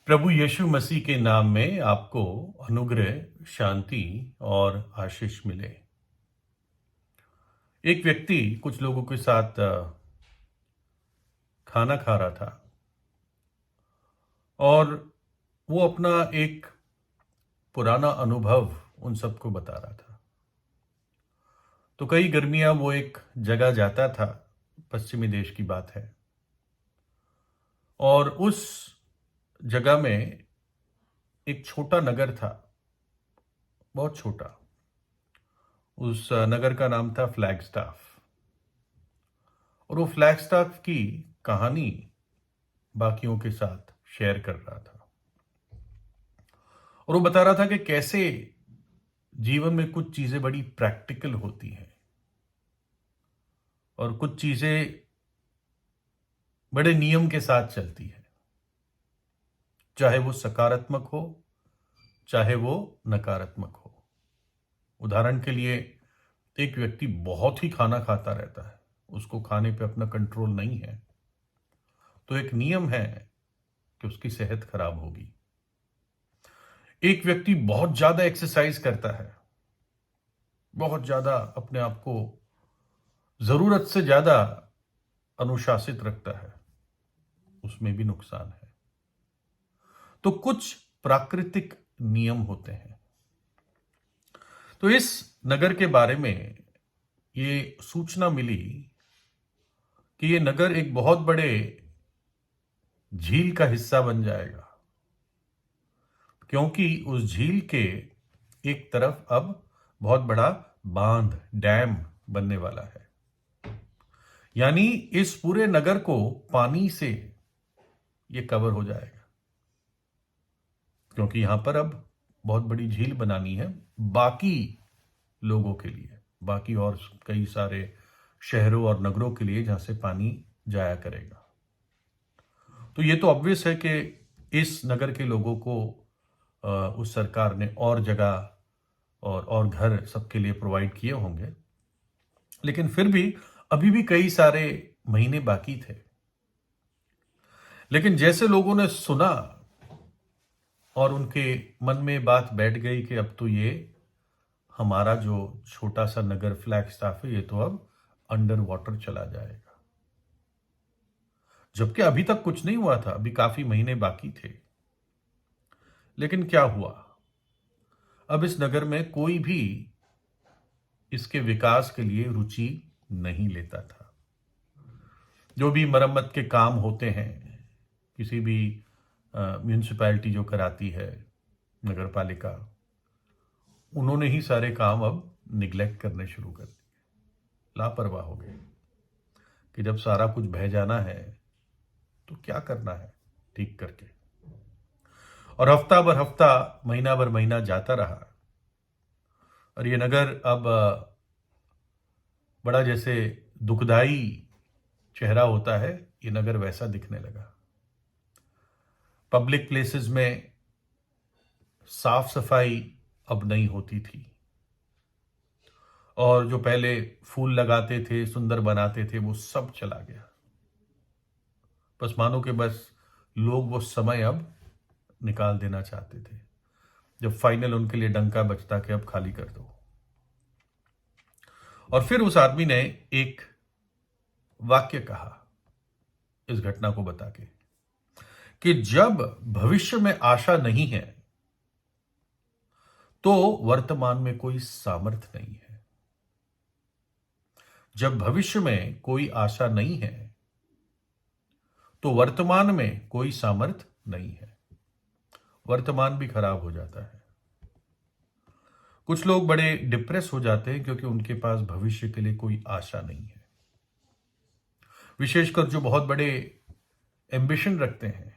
प्रभु यीशु मसीह के नाम में आपको अनुग्रह, शांति और आशीष मिले। एक व्यक्ति कुछ लोगों के साथ खाना खा रहा था और वो अपना एक पुराना अनुभव उन सबको बता रहा था। तो कई गर्मियां वो एक जगह जाता था, पश्चिमी देश की बात है, और उस जगह में एक छोटा नगर था, बहुत छोटा। उस नगर का नाम था फ्लैगस्टाफ। और वो फ्लैगस्टाफ की कहानी बाकियों के साथ शेयर कर रहा था और वो बता रहा था कि कैसे जीवन में कुछ चीजें बड़ी प्रैक्टिकल होती हैं और कुछ चीजें बड़े नियम के साथ चलती है, चाहे वो सकारात्मक हो चाहे वो नकारात्मक हो। उदाहरण के लिए, एक व्यक्ति बहुत ही खाना खाता रहता है, उसको खाने पे अपना कंट्रोल नहीं है, तो एक नियम है कि उसकी सेहत खराब होगी। एक व्यक्ति बहुत ज्यादा एक्सरसाइज करता है, बहुत ज्यादा अपने आप को जरूरत से ज्यादा अनुशासित रखता है, उसमें भी नुकसान है। तो कुछ प्राकृतिक नियम होते हैं। तो इस नगर के बारे में ये सूचना मिली कि ये नगर एक बहुत बड़े झील का हिस्सा बन जाएगा, क्योंकि उस झील के एक तरफ अब बहुत बड़ा बांध, डैम बनने वाला है। यानी इस पूरे नगर को पानी से ये कवर हो जाएगा, क्योंकि यहां पर अब बहुत बड़ी झील बनानी है बाकी लोगों के लिए, बाकी और कई सारे शहरों और नगरों के लिए जहां से पानी जाया करेगा। तो ये तो ऑब्वियस है कि इस नगर के लोगों को उस सरकार ने और जगह और घर सबके लिए प्रोवाइड किए होंगे, लेकिन फिर भी अभी भी कई सारे महीने बाकी थे। लेकिन जैसे लोगों ने सुना और उनके मन में बात बैठ गई कि अब तो ये हमारा जो छोटा सा नगर फ्लैगस्टाफ है, ये तो अब अंडर वाटर चला जाएगा। जबकि अभी तक कुछ नहीं हुआ था, अभी काफी महीने बाकी थे। लेकिन क्या हुआ, अब इस नगर में कोई भी इसके विकास के लिए रुचि नहीं लेता था। जो भी मरम्मत के काम होते हैं, किसी भी म्यूनिसिपैलिटी जो कराती है, नगर पालिका, उन्होंने ही सारे काम अब निग्लेक्ट करने शुरू कर दिए, लापरवाह हो गए कि जब सारा कुछ बह जाना है तो क्या करना है ठीक करके। और हफ्ता भर हफ्ता, महीना भर महीना जाता रहा और ये नगर अब बड़ा जैसे दुखदाई चेहरा होता है, ये नगर वैसा दिखने लगा। पब्लिक प्लेसेस में साफ सफाई अब नहीं होती थी, और जो पहले फूल लगाते थे, सुंदर बनाते थे, वो सब चला गया। बस मानो कि बस लोग वो समय अब निकाल देना चाहते थे, जब फाइनल उनके लिए डंका बजता कि अब खाली कर दो। और फिर उस आदमी ने एक वाक्य कहा इस घटना को बता के, कि जब भविष्य में आशा नहीं है तो वर्तमान में कोई सामर्थ्य नहीं है। जब भविष्य में कोई आशा नहीं है तो वर्तमान में कोई सामर्थ्य नहीं है। वर्तमान भी खराब हो जाता है। कुछ लोग बड़े डिप्रेस हो जाते हैं क्योंकि उनके पास भविष्य के लिए कोई आशा नहीं है। विशेषकर जो बहुत बड़े एम्बिशन रखते हैं,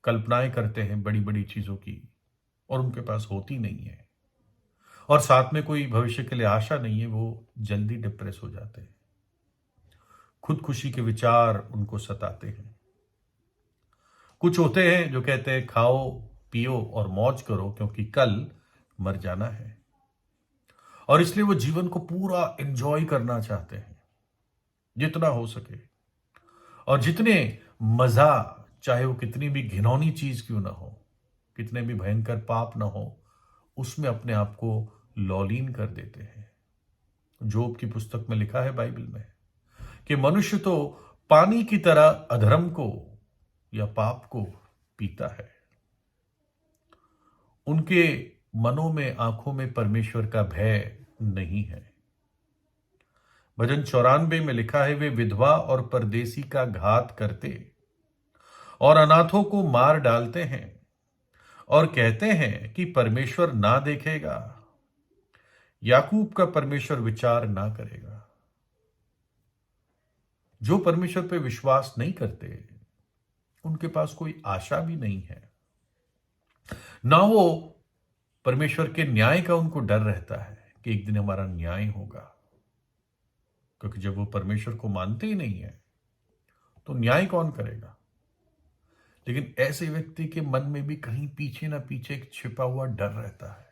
कल्पनाएं करते हैं बड़ी बड़ी चीजों की, और उनके पास होती नहीं है, और साथ में कोई भविष्य के लिए आशा नहीं है, वो जल्दी डिप्रेस हो जाते हैं। खुदकुशी के विचार उनको सताते हैं। कुछ होते हैं जो कहते हैं खाओ पियो और मौज करो, क्योंकि कल मर जाना है, और इसलिए वो जीवन को पूरा एंजॉय करना चाहते हैं जितना हो सके। और जितने मजा चाहे वो कितनी भी घिनौनी चीज क्यों ना हो, कितने भी भयंकर पाप ना हो, उसमें अपने आप को लौलीन कर देते हैं। जोब की पुस्तक में लिखा है बाइबल में कि मनुष्य तो पानी की तरह अधर्म को या पाप को पीता है। उनके मनों में, आंखों में परमेश्वर का भय नहीं है। भजन 94 में लिखा है, वे विधवा और परदेसी का घात करते और अनाथों को मार डालते हैं और कहते हैं कि परमेश्वर ना देखेगा, याकूब का परमेश्वर विचार ना करेगा। जो परमेश्वर पे विश्वास नहीं करते, उनके पास कोई आशा भी नहीं है, ना वो परमेश्वर के न्याय का उनको डर रहता है कि एक दिन हमारा न्याय होगा। क्योंकि जब वो परमेश्वर को मानते ही नहीं है तो न्याय कौन करेगा। लेकिन ऐसे व्यक्ति के मन में भी कहीं पीछे ना पीछे एक छिपा हुआ डर रहता है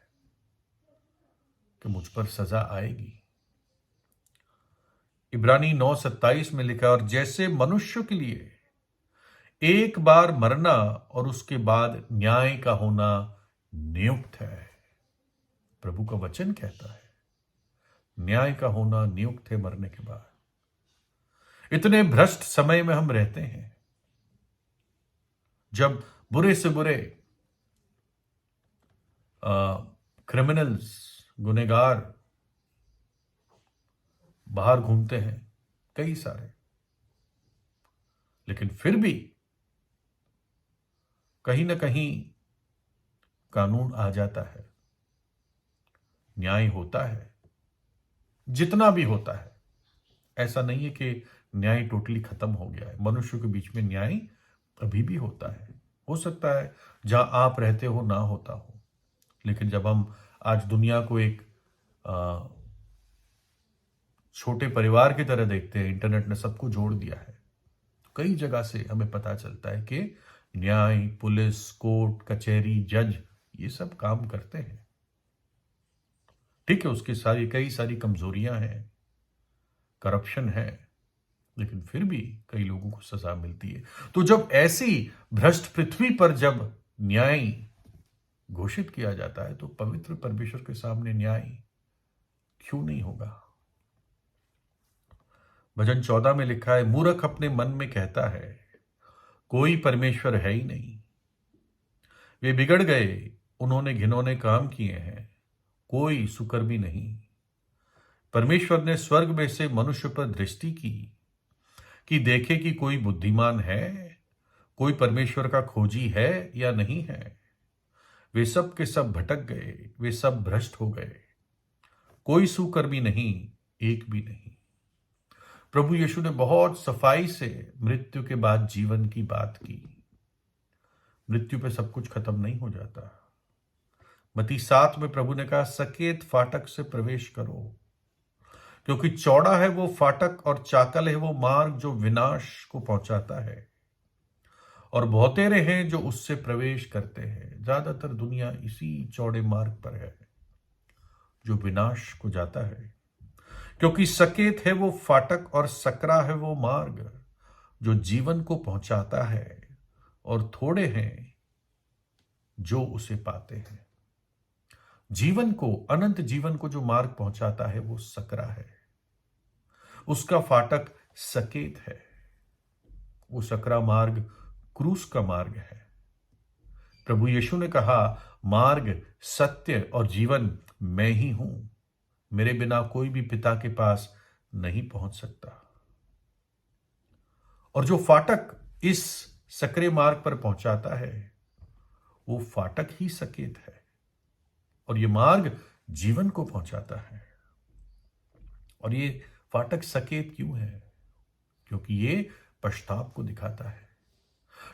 कि मुझ पर सजा आएगी। इब्रानी 9:27 में लिखा, और जैसे मनुष्य के लिए एक बार मरना और उसके बाद न्याय का होना नियुक्त है। प्रभु का वचन कहता है न्याय का होना नियुक्त है मरने के बाद। इतने भ्रष्ट समय में हम रहते हैं जब बुरे से बुरे क्रिमिनल्स, गुनहगार बाहर घूमते हैं, कई सारे, लेकिन फिर भी कहीं ना कहीं कानून आ जाता है, न्याय होता है, जितना भी होता है। ऐसा नहीं है कि न्याय टोटली खत्म हो गया है। मनुष्य के बीच में न्याय अभी भी होता है। हो सकता है जहां आप रहते हो ना होता हो, लेकिन जब हम आज दुनिया को एक छोटे परिवार की तरह देखते हैं, इंटरनेट ने सबको जोड़ दिया है, तो कई जगह से हमें पता चलता है कि न्याय, पुलिस, कोर्ट कचहरी, जज, ये सब काम करते हैं। ठीक है, उसकी कई सारी कमजोरियां हैं, करप्शन है, लेकिन फिर भी कई लोगों को सजा मिलती है। तो जब ऐसी भ्रष्ट पृथ्वी पर जब न्याय घोषित किया जाता है, तो पवित्र परमेश्वर के सामने न्याय क्यों नहीं होगा। भजन 14 में लिखा है, मूर्ख अपने मन में कहता है कोई परमेश्वर है ही नहीं। वे बिगड़ गए, उन्होंने घिनौने काम किए हैं, कोई सुकर्मी नहीं। परमेश्वर ने स्वर्ग में से मनुष्य पर दृष्टि की कि देखे कि कोई बुद्धिमान है, कोई परमेश्वर का खोजी है या नहीं है। वे सब के सब भटक गए, वे सब भ्रष्ट हो गए, कोई सुकर्मी नहीं, एक भी नहीं। प्रभु यीशु ने बहुत सफाई से मृत्यु के बाद जीवन की बात की। मृत्यु पे सब कुछ खत्म नहीं हो जाता। मत्ती 7 में प्रभु ने कहा, सकेत फाटक से प्रवेश करो, क्योंकि चौड़ा है वो फाटक और चाकल है वो मार्ग जो विनाश को पहुंचाता है, और बहुतेरे हैं जो उससे प्रवेश करते हैं। ज्यादातर दुनिया इसी चौड़े मार्ग पर है जो विनाश को जाता है। क्योंकि सकेत है वो फाटक और सकरा है वो मार्ग जो जीवन को पहुंचाता है, और थोड़े हैं जो उसे पाते हैं। जीवन को, अनंत जीवन को जो मार्ग पहुंचाता है वो सकरा है, उसका फाटक सकेत है। वो सकरा मार्ग क्रूस का मार्ग है। प्रभु यीशु ने कहा, मार्ग, सत्य और जीवन मैं ही हूं, मेरे बिना कोई भी पिता के पास नहीं पहुंच सकता। और जो फाटक इस सकरे मार्ग पर पहुंचाता है वो फाटक ही सकेत है, और ये मार्ग जीवन को पहुंचाता है। और ये फाटक सकेत क्यों है? क्योंकि ये पश्चाताप को दिखाता है।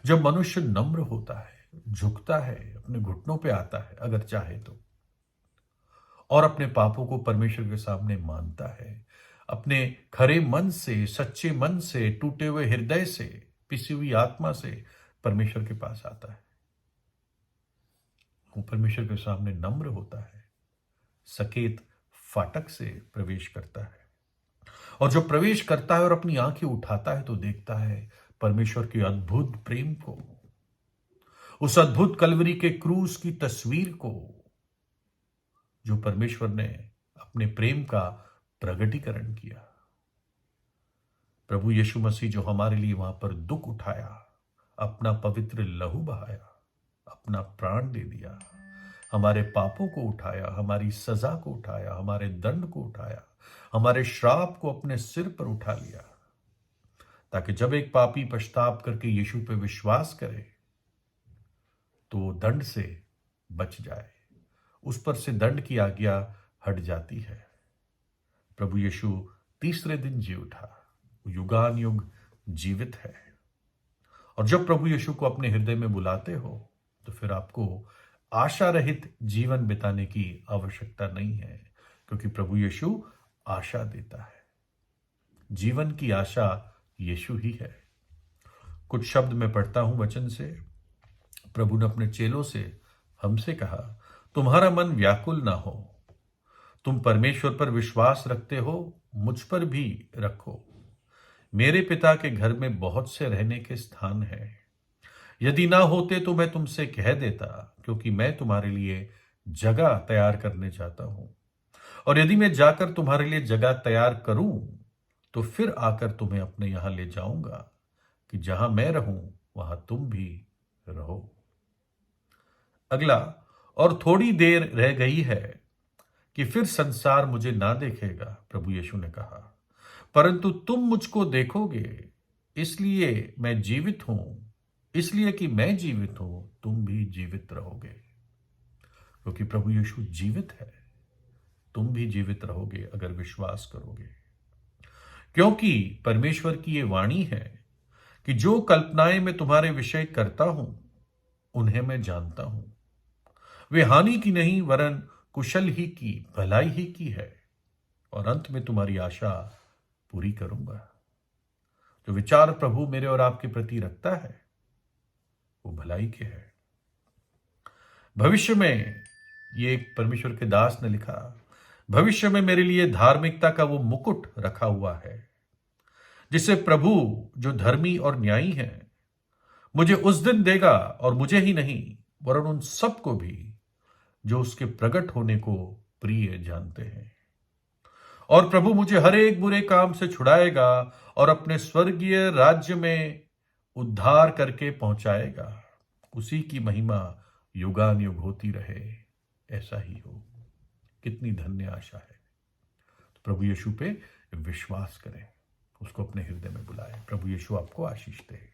जब मनुष्य नम्र होता है, झुकता है, अपने घुटनों पे आता है अगर चाहे तो, और अपने पापों को परमेश्वर के सामने मानता है, अपने खरे मन से, सच्चे मन से, टूटे हुए हृदय से, पिसी हुई आत्मा से परमेश्वर के पास आता है, वो परमेश्वर के सामने नम्र होता है, सकेत फाटक से प्रवेश करता है। और जब प्रवेश करता है और अपनी आंखें उठाता है तो देखता है परमेश्वर के अद्भुत प्रेम को, उस अद्भुत कलवरी के क्रूस की तस्वीर को, जो परमेश्वर ने अपने प्रेम का प्रगटीकरण किया। प्रभु यीशु मसीह जो हमारे लिए वहां पर दुख उठाया, अपना पवित्र लहू बहाया, अपना प्राण दे दिया, हमारे पापों को उठाया, हमारी सजा को उठाया, हमारे दंड को उठाया, हमारे श्राप को अपने सिर पर उठा लिया, ताकि जब एक पापी पश्चाताप करके यीशु पे विश्वास करे तो वो दंड से बच जाए, उस पर से दंड की आज्ञा हट जाती है। प्रभु यीशु तीसरे दिन जी उठा, युगान युग जीवित है। और जब प्रभु यीशु को अपने हृदय में बुलाते हो तो फिर आपको आशा रहित जीवन बिताने की आवश्यकता नहीं है, क्योंकि प्रभु यीशु आशा देता है। जीवन की आशा यीशु ही है। कुछ शब्द मैं पढ़ता हूं वचन से। प्रभु ने अपने चेलों से हमसे कहा, तुम्हारा मन व्याकुल ना हो, तुम परमेश्वर पर विश्वास रखते हो, मुझ पर भी रखो। मेरे पिता के घर में बहुत से रहने के स्थान हैं। यदि ना होते तो मैं तुमसे कह देता, क्योंकि मैं तुम्हारे लिए जगह तैयार करने जाता हूं। और यदि मैं जाकर तुम्हारे लिए जगह तैयार करूं तो फिर आकर तुम्हें अपने यहां ले जाऊंगा, कि जहां मैं रहूं वहां तुम भी रहो। अगला, और थोड़ी देर रह गई है कि फिर संसार मुझे ना देखेगा, प्रभु यीशु ने कहा, परंतु तुम मुझको देखोगे, इसलिए मैं जीवित हूं, इसलिए कि मैं जीवित हूं, तुम भी जीवित रहोगे। क्योंकि प्रभु यीशु जीवित है, तुम भी जीवित रहोगे अगर विश्वास करोगे। क्योंकि परमेश्वर की ये वाणी है कि जो कल्पनाएं मैं तुम्हारे विषय करता हूं उन्हें मैं जानता हूं, वे हानि की नहीं वरन कुशल ही की, भलाई ही की है, और अंत में तुम्हारी आशा पूरी करूंगा। जो विचार प्रभु मेरे और आपके प्रति रखता है वो भलाई के है। भविष्य में, ये एक परमेश्वर के दास ने लिखा, भविष्य में मेरे लिए धार्मिकता का वो मुकुट रखा हुआ है, जिसे प्रभु जो धर्मी और न्यायी है मुझे उस दिन देगा, और मुझे ही नहीं वरन उन सबको भी जो उसके प्रकट होने को प्रिय जानते हैं। और प्रभु मुझे हर एक बुरे काम से छुड़ाएगा और अपने स्वर्गीय राज्य में उद्धार करके पहुंचाएगा। उसी की महिमा युगान युग होती रहे, ऐसा ही हो। कितनी धन्य आशा है। तो प्रभु यीशु पे विश्वास करें, उसको अपने हृदय में बुलाएं। प्रभु यीशु आपको आशीष दे।